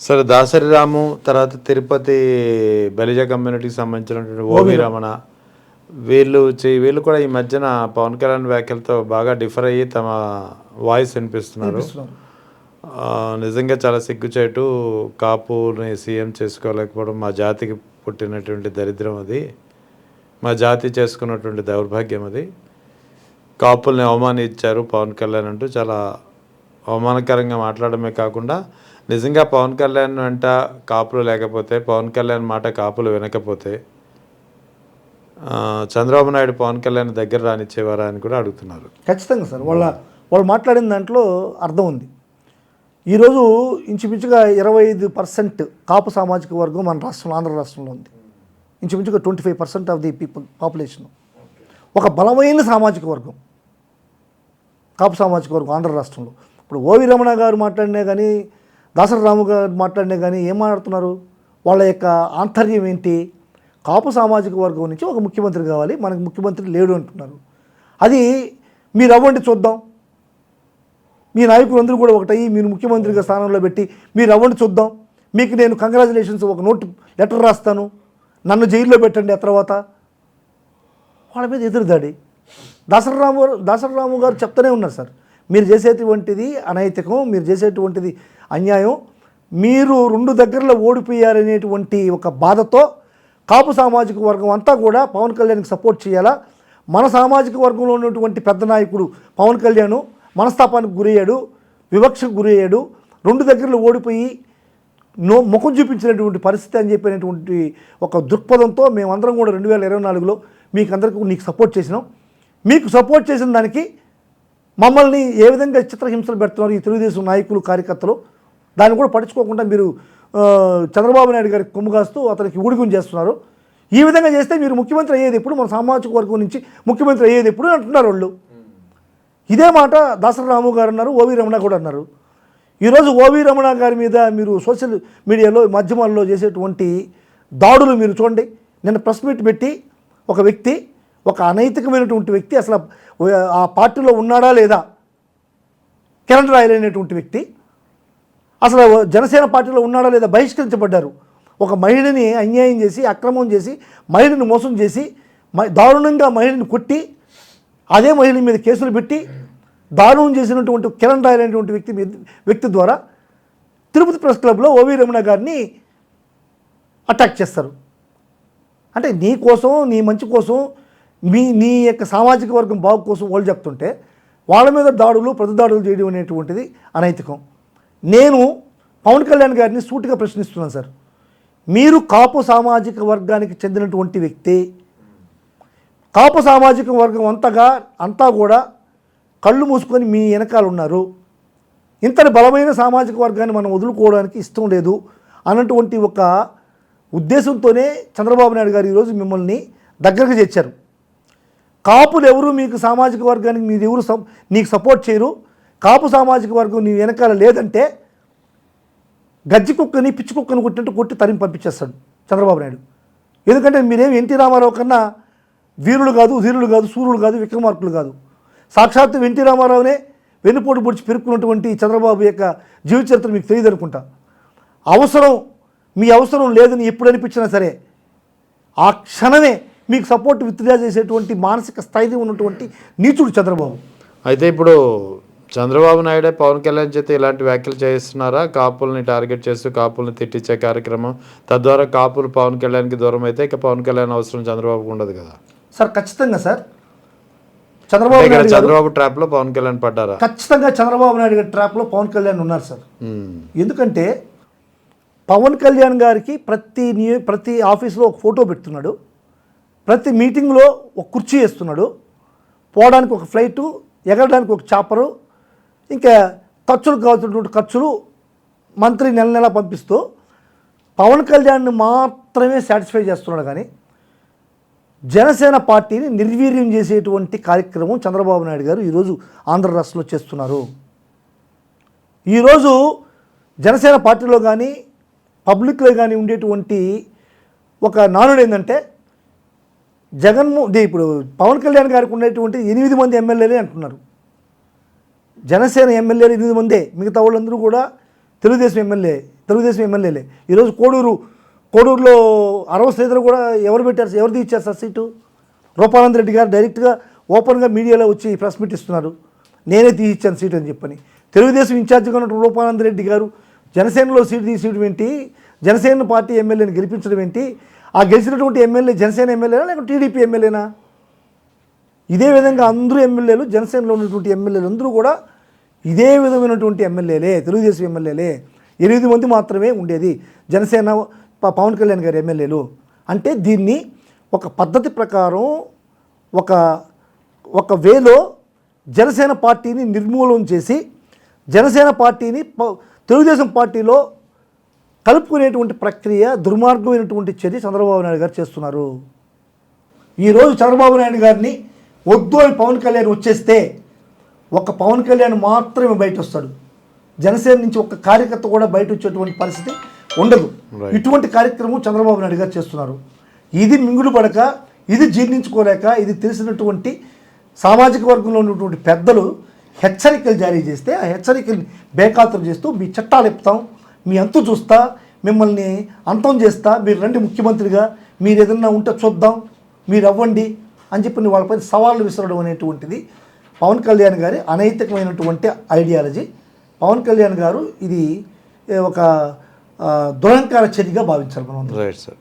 సరే, దాసరి రాము తర్వాత తిరుపతి బలిజ కమ్యూనిటీకి సంబంధించినటువంటి ఓవి రమణ వీళ్ళు కూడా ఈ మధ్యన పవన్ కళ్యాణ్ వ్యాఖ్యలతో బాగా డిఫర్ అయ్యి తమ వాయిస్ వినిపిస్తున్నారు. నిజంగా చాలా సిగ్గుచేటు. కాపుని సీఎం చేసుకోలేకపోవడం మా జాతికి పుట్టినటువంటి దరిద్రం అది, మా జాతి చేసుకున్నటువంటి దౌర్భాగ్యం అది. కాపుల్ని అవమానించారు పవన్ కళ్యాణ్ అంటూ చాలా అవమానకరంగా మాట్లాడమే కాకుండా, నిజంగా పవన్ కళ్యాణ్ వెంట కాపులు లేకపోతే, పవన్ కళ్యాణ్ మాట కాపులు వినకపోతే చంద్రబాబు నాయుడు పవన్ కళ్యాణ్ దగ్గర రానిచ్చేవారా అని కూడా అడుగుతున్నారు. ఖచ్చితంగా సార్, వాళ్ళు మాట్లాడిన దాంట్లో అర్థం ఉంది. ఈరోజు ఇంచుమించుగా 25% కాపు సామాజిక వర్గం మన రాష్ట్రంలో, ఆంధ్ర రాష్ట్రంలో ఉంది. ఇంచుమించుగా 25% ఆఫ్ ది పీపుల్ పాపులేషన్. ఒక బలమైన సామాజిక వర్గం కాపు సామాజిక వర్గం ఆంధ్ర రాష్ట్రంలో. ఇప్పుడు ఓవి రమణ గారు మాట్లాడినా కానీ, దాసరి రాము గారు మాట్లాడినా కానీ ఏం మాట్లాడుతున్నారు? వాళ్ళ యొక్క ఆంతర్యం ఏంటి? కాపు సామాజిక వర్గం నుంచి ఒక ముఖ్యమంత్రి కావాలి, మనకు ముఖ్యమంత్రి లేడు అంటున్నారు. అది మీరు అవ్వండి చూద్దాం, మీ నాయకులందరూ కూడా ఒకటయ్యి మీరు ముఖ్యమంత్రిగా స్థానంలో పెట్టి మీరు అవ్వండి చూద్దాం, మీకు నేను కంగ్రాచులేషన్స్ ఒక లెటర్ రాస్తాను, నన్ను జైల్లో పెట్టండి. ఆ తర్వాత వాళ్ళ మీద ఎదురుదాడి. దాసరి రాము గారు చెప్తూనే ఉన్నారు సార్, మీరు చేసేటువంటిది అనైతికం, మీరు చేసేటువంటిది అన్యాయం, మీరు 2 దగ్గరలో ఓడిపోయారనేటువంటి ఒక బాధతో కాపు సామాజిక వర్గం అంతా కూడా పవన్ కళ్యాణ్కి సపోర్ట్ చేయాలా. మన సామాజిక వర్గంలో ఉన్నటువంటి పెద్ద నాయకుడు పవన్ కళ్యాణ్ మనస్తాపానికి గురయ్యాడు, వివక్షకు గురయ్యాడు, 2 దగ్గరలో ఓడిపోయి ముఖం చూపించినటువంటి పరిస్థితి అని చెప్పినటువంటి ఒక దృక్పథంతో మేమందరం కూడా 2024లో నీకు సపోర్ట్ చేసినాం. మీకు సపోర్ట్ చేసిన దానికి మమ్మల్ని ఏ విధంగా చిత్రహింసలు పెడుతున్నారు ఈ తెలుగుదేశం నాయకులు, కార్యకర్తలు, దాన్ని కూడా పట్టించుకోకుండా మీరు చంద్రబాబు నాయుడు గారికి కొమ్ము కాస్తూ అతనికి ఊడిగం చేస్తున్నారు. ఈ విధంగా చేస్తే మీరు ముఖ్యమంత్రి అయ్యేది ఎప్పుడు, మన సామాజిక వర్గం నుంచి ముఖ్యమంత్రి అయ్యేది ఎప్పుడు అంటున్నారు వాళ్ళు. ఇదే మాట దాసరి రాము గారు అన్నారు, ఓవి రమణ కూడా అన్నారు. ఈరోజు ఓవి రమణ గారి మీద మీరు సోషల్ మీడియాలో, మాధ్యమాల్లో చేసేటువంటి దాడులు మీరు చూడండి. నిన్న ప్రెస్ మీట్ పెట్టి ఒక వ్యక్తి, ఒక అనైతికమైనటువంటి వ్యక్తి, అసలు ఆ పార్టీలో ఉన్నాడా లేదా, కిరణ్ రాయల్ అనేటువంటి వ్యక్తి అసలు జనసేన పార్టీలో ఉన్నాడా లేదా బహిష్కరించబడ్డారు. ఒక మహిళని అన్యాయం చేసి, అక్రమం చేసి, మహిళని మోసం చేసి, దారుణంగా మహిళని కొట్టి, అదే మహిళ మీద కేసులు పెట్టి దారుణం చేసినటువంటి కిరణ్ రాయల్ అనేటువంటి వ్యక్తి ద్వారా తిరుపతి ప్రెస్ క్లబ్లో ఓవి రమణ గారిని అటాక్ చేస్తారు. అంటే నీ కోసం, నీ మంచి కోసం, నీ యొక్క సామాజిక వర్గం బాగు కోసం వాళ్ళు చెప్తుంటే వాళ్ళ మీద దాడులు, ప్రతిదాడులు చేయడం అనేటువంటిది అనైతికం. నేను పవన్ కళ్యాణ్ గారిని సూటిగా ప్రశ్నిస్తున్నాను సార్, మీరు కాపు సామాజిక వర్గానికి చెందినటువంటి వ్యక్తి, కాపు సామాజిక వర్గం అంతా కూడా కళ్ళు మూసుకొని మీ వెనకాల ఉన్నారు. ఇంతటి బలమైన సామాజిక వర్గాన్ని మనం వదులుకోవడానికి ఇష్టం లేదు అన్నటువంటి ఒక ఉద్దేశంతోనే చంద్రబాబు నాయుడు గారు ఈరోజు మిమ్మల్ని దగ్గరకు చేర్చారు. కాపులు ఎవరు మీకు సామాజిక వర్గానికి నీకు సపోర్ట్ చేయరు, కాపు సామాజిక వర్గం నీ వెనకాల లేదంటే గజ్జి కుక్కని, పిచ్చి కుక్కని కొట్టినట్టు కొట్టి తరిమి పంపించేస్తాడు చంద్రబాబు నాయుడు. ఎందుకంటే మీరేం ఎన్టీ రామారావు కన్నా వీరులు కాదు, ధీరులు కాదు, సూర్యులు కాదు, విక్రమార్కులు కాదు. సాక్షాత్తు ఎన్టీ రామారావునే వెన్నుపోటు పొడిచి పెరుక్కున్నటువంటి చంద్రబాబు యొక్క జీవిత చరిత్ర మీకు తెలియదు అనుకుంటా. మీ అవసరం లేదని ఎప్పుడు అనిపించినా సరే ఆ క్షణమే మీకు సపోర్ట్ విత్డ్రా చేసేటువంటి మానసిక స్థైర్యం ఉన్నటువంటి నీచుడు చంద్రబాబు. అయితే ఇప్పుడు చంద్రబాబు నాయుడే పవన్ కళ్యాణ్ చేత ఇలాంటి వ్యాఖ్యలు చేస్తున్నారా? కాపుల్ని టార్గెట్ చేస్తూ కాపుల్ని తిట్టించే కార్యక్రమం, తద్వారా కాపులు పవన్ కళ్యాణ్కి దూరం అయితే ఇక పవన్ కళ్యాణ్ అవసరం చంద్రబాబుకు ఉండదు కదా సార్? ఖచ్చితంగా సార్, చంద్రబాబు ట్రాప్లో పవన్ కళ్యాణ్ పడ్డారా? ఖచ్చితంగా చంద్రబాబు నాయుడు గారి ట్రాప్లో పవన్ కళ్యాణ్ ఉన్నారు సార్. ఎందుకంటే పవన్ కళ్యాణ్ గారికి ప్రతి ఆఫీస్లో ఒక ఫోటో పెడుతున్నాడు, ప్రతి మీటింగ్లో ఒక కుర్చీ వేస్తున్నాడు, పోవడానికి ఒక ఫ్లైటు, ఎగరడానికి ఒక చాపరు, ఇంకా ఖర్చులు కావాల్సినటువంటి ఖర్చులు మంత్రి నెల పంపిస్తూ పవన్ కళ్యాణ్ని మాత్రమే సాటిస్ఫై చేస్తున్నాడు. కానీ జనసేన పార్టీని నిర్వీర్యం చేసేటువంటి కార్యక్రమం చంద్రబాబు నాయుడు గారు ఈరోజు ఆంధ్ర రాష్ట్రంలో చేస్తున్నారు. ఈరోజు జనసేన పార్టీలో కానీ పబ్లిక్లో కానీ ఉండేటువంటి ఒక నానుడు ఏంటంటే, ఇప్పుడు పవన్ కళ్యాణ్ గారికి ఉండేటువంటి 8 మంది ఎమ్మెల్యేలే అంటున్నారు. జనసేన ఎమ్మెల్యేలు 8 మందే, మిగతా వాళ్ళందరూ కూడా తెలుగుదేశం ఎమ్మెల్యే తెలుగుదేశం ఎమ్మెల్యేలే. ఈరోజు కోడూరులో అరవ శ్రీధర్ కూడా ఎవరు పెట్టారు, ఎవరిది ఇచ్చారు సార్ సీటు? రూపానంద రెడ్డి గారు డైరెక్ట్గా ఓపెన్గా మీడియాలో వచ్చి ప్రెస్ మీట్ ఇస్తున్నారు, నేనే తీసిచ్చాను సీటు అని చెప్పని. తెలుగుదేశం ఇన్ఛార్జిగా ఉన్నటువంటి రూపానంద రెడ్డి గారు జనసేనలో సీటు తీసేయడం ఏంటి, జనసేన పార్టీ ఎమ్మెల్యేని గెలిపించడం ఏంటి? ఆ గెలిచినటువంటి ఎమ్మెల్యే జనసేన ఎమ్మెల్యేనా లేకపోతే టీడీపీ ఎమ్మెల్యేనా? ఇదే విధంగా అందరూ ఎమ్మెల్యేలు, జనసేనలో ఉన్నటువంటి ఎమ్మెల్యేలు అందరూ కూడా ఇదే విధమైనటువంటి ఎమ్మెల్యేలే, తెలుగుదేశం ఎమ్మెల్యేలే. 8 మంది మాత్రమే ఉండేది జనసేన పవన్ కళ్యాణ్ గారి ఎమ్మెల్యేలు. అంటే దీన్ని ఒక పద్ధతి ప్రకారం ఒక వేలో జనసేన పార్టీని నిర్మూలన చేసి జనసేన పార్టీని తెలుగుదేశం పార్టీలో కలుపుకునేటువంటి ప్రక్రియ, దుర్మార్గమైనటువంటి చర్య చంద్రబాబు నాయుడు గారు చేస్తున్నారు. ఈరోజు చంద్రబాబు నాయుడు గారిని వద్దు అని పవన్ కళ్యాణ్ వచ్చేస్తే ఒక పవన్ కళ్యాణ్ మాత్రమే బయట వస్తాడు. జనసేన నుంచి ఒక కార్యకర్త కూడా బయట వచ్చేటువంటి పరిస్థితి ఉండదు. ఇటువంటి కార్యక్రమం చంద్రబాబు నాయుడు గారు చేస్తున్నారు. ఇది మింగుడు పడక, ఇది జీర్ణించుకోలేక, ఇది తెలిసినటువంటి సామాజిక వర్గంలో ఉన్నటువంటి పెద్దలు హెచ్చరికలు జారీ చేస్తే ఆ హెచ్చరికల్ని బేఖాతరు చేస్తూ మీ చట్టాలు ఎప్పుతాం, మీ అంతు చూస్తా, మిమ్మల్ని అంతం చేస్తా, మీరు రండి ముఖ్యమంత్రిగా, మీరు ఏదన్నా ఉంటే చూద్దాం, మీరు అవ్వండి అని చెప్పి వాళ్ళపై సవాళ్ళు విసరడం అనేటువంటిది పవన్ కళ్యాణ్ గారి అనైతికమైనటువంటి ఐడియాలజీ. పవన్ కళ్యాణ్ గారు ఇది ఒక దురహంకార చర్యగా భావించాలి మనం. Right sir.